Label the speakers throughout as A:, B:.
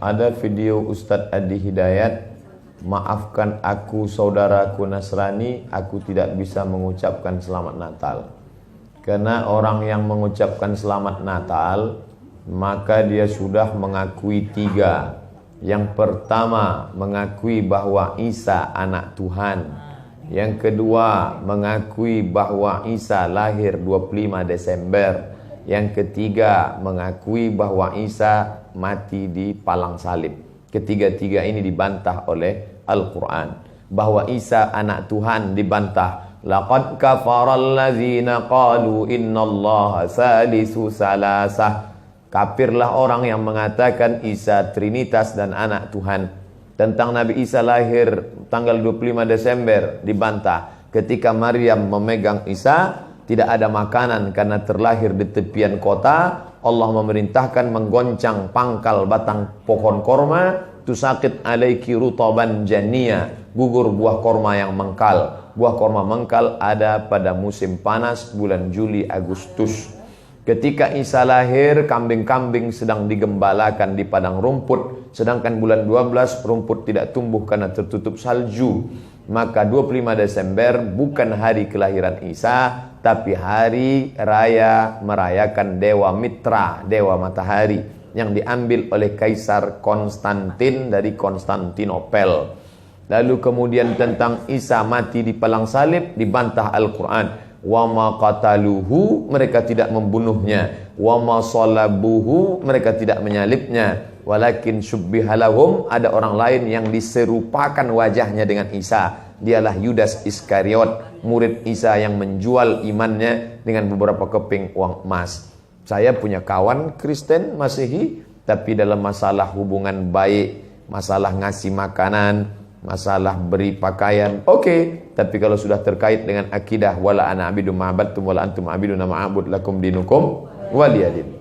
A: Ada video Ustadz Adi Hidayat, maafkan aku saudaraku Nasrani, aku tidak bisa mengucapkan selamat Natal. Karena orang yang mengucapkan selamat Natal, maka dia sudah mengakui tiga. Yang pertama, mengakui bahwa Isa anak Tuhan. Yang kedua, mengakui bahwa Isa lahir 25 Desember. Yang ketiga, mengakui bahwa Isa mati di palang salib. Ketiga-tiga ini dibantah oleh Al-Quran. Bahwa Isa anak Tuhan dibantah. Laqad kafaral ladzina qalu innallaha salisu salasah. Kafirlah orang yang mengatakan Isa Trinitas dan anak Tuhan. Tentang Nabi Isa lahir tanggal 25 Desember dibantah. Ketika Maryam memegang Isa, tidak ada makanan karena terlahir di tepian kota. Allah memerintahkan menggoncang pangkal batang pohon korma. Tusakit alaiki rutaban jania, gugur buah korma yang mengkal. Buah korma mengkal ada pada musim panas bulan Juli Agustus. Ketika Isa lahir, kambing-kambing sedang digembalakan di padang rumput. Sedangkan bulan 12 rumput tidak tumbuh karena tertutup salju. Maka 25 Desember bukan hari kelahiran Isa, tapi hari raya merayakan Dewa Mitra, Dewa Matahari, yang diambil oleh Kaisar Konstantin dari Konstantinopel. Lalu kemudian tentang Isa mati di palang salib dibantah Al-Quran. Wa ma qataluhu, mereka tidak membunuhnya. Wa ma salabuhu, mereka tidak menyalibnya. Walakin syubbihalahum, ada orang lain yang diserupakan wajahnya dengan Isa. Dialah Yudas Iskariot, murid Isa yang menjual imannya dengan beberapa keping uang emas. Saya punya kawan Kristen Masehi, tapi dalam masalah hubungan baik, masalah ngasih makanan, masalah beri pakaian, oke. Tapi kalau sudah terkait dengan akidah, wala ana abidu ma'abadtum wala antum abiduna ma'abud lakum dinukum waliyadin.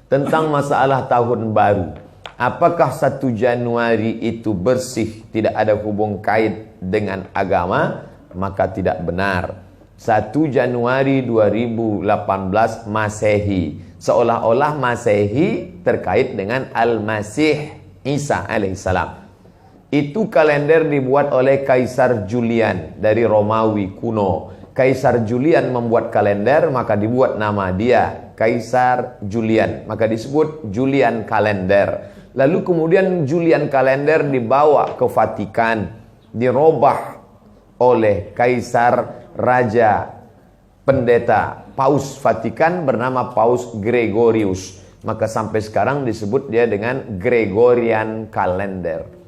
A: Tentang masalah tahun baru, apakah 1 Januari itu bersih, tidak ada hubung kait dengan agama? Maka tidak benar. 1 Januari 2018 Masehi, seolah-olah Masehi terkait dengan Al-Masih Isa alaihissalam. Itu kalender dibuat oleh Kaisar Julian dari Romawi kuno. Kaisar Julian membuat kalender, maka dibuat nama dia Kaisar Julian, maka disebut Julian kalender. Lalu kemudian Julian kalender dibawa ke Vatikan, dirobah oleh Kaisar Raja Pendeta Paus Vatikan bernama Paus Gregorius. Maka sampai sekarang disebut dia dengan Gregorian kalender.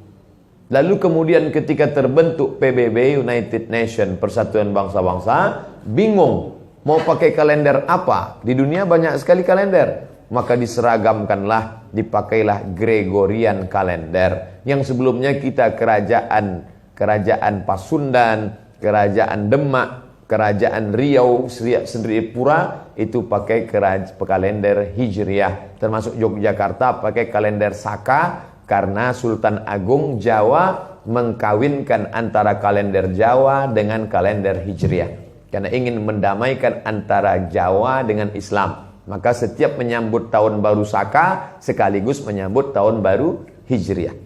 A: Lalu kemudian ketika terbentuk PBB, United Nation, Persatuan Bangsa-Bangsa, bingung mau pakai kalender apa? Di dunia banyak sekali kalender. Maka diseragamkanlah, dipakailah Gregorian kalender. Yang sebelumnya kita kerajaan Pasundan, kerajaan Demak, kerajaan Riau, Sendripura itu pakai kalender Hijriah. Termasuk Yogyakarta pakai kalender Saka, karena Sultan Agung Jawa mengkawinkan antara kalender Jawa dengan kalender Hijriah. Karena ingin mendamaikan antara Jawa dengan Islam. Maka setiap menyambut tahun baru Saka sekaligus menyambut tahun baru Hijriah.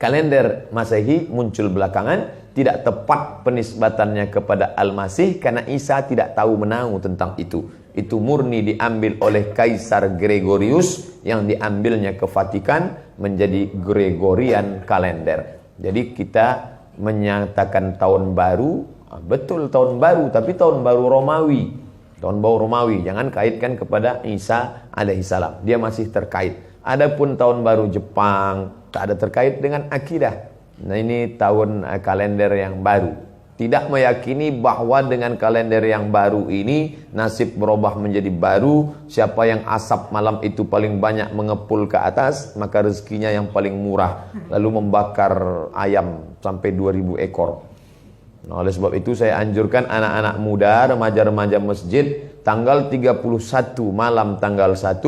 A: Kalender Masehi muncul belakangan, tidak tepat penisbatannya kepada Al-Masih karena Isa tidak tahu menahu tentang itu. Itu murni diambil oleh Kaisar Gregorius yang diambilnya ke Vatikan menjadi Gregorian kalender. Jadi kita menyatakan tahun baru, betul tahun baru, tapi tahun baru Romawi. Tahun baru Romawi, jangan kaitkan kepada Isa alaihissalam. Dia masih terkait. Adapun tahun baru Jepang tak ada terkait dengan akidah. Nah ini tahun kalender yang baru. Tidak meyakini bahwa dengan kalender yang baru ini nasib berubah menjadi baru. Siapa yang asap malam itu paling banyak mengepul ke atas, maka rezekinya yang paling murah. Lalu membakar ayam sampai 2000 ekor. Nah, oleh sebab itu saya anjurkan anak-anak muda, remaja-remaja masjid, tanggal 31 malam tanggal 1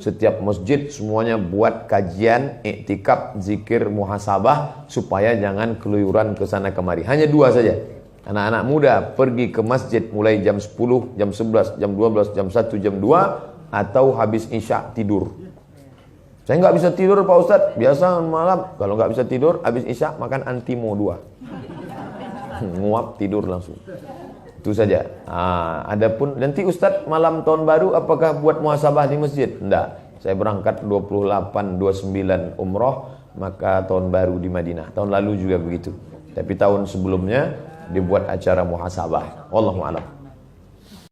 A: setiap masjid semuanya buat kajian, iktikaf, zikir, muhasabah supaya jangan keluyuran ke sana kemari. Hanya 2 saja. Anak-anak muda pergi ke masjid mulai jam 10, jam 11, jam 12, jam 1, jam 2 atau habis isya tidur. Saya nggak bisa tidur Pak Ustadz. Biasa malam kalau nggak bisa tidur, habis isya makan Antimo 2. Nguap tidur langsung. Itu saja. Adapun nanti Ustadz malam tahun baru apakah buat muhasabah di masjid? Enggak. Saya berangkat 28, 29 umroh, maka tahun baru di Madinah. Tahun lalu juga begitu. Tapi tahun sebelumnya dibuat acara muhasabah. Wallahu a'lam.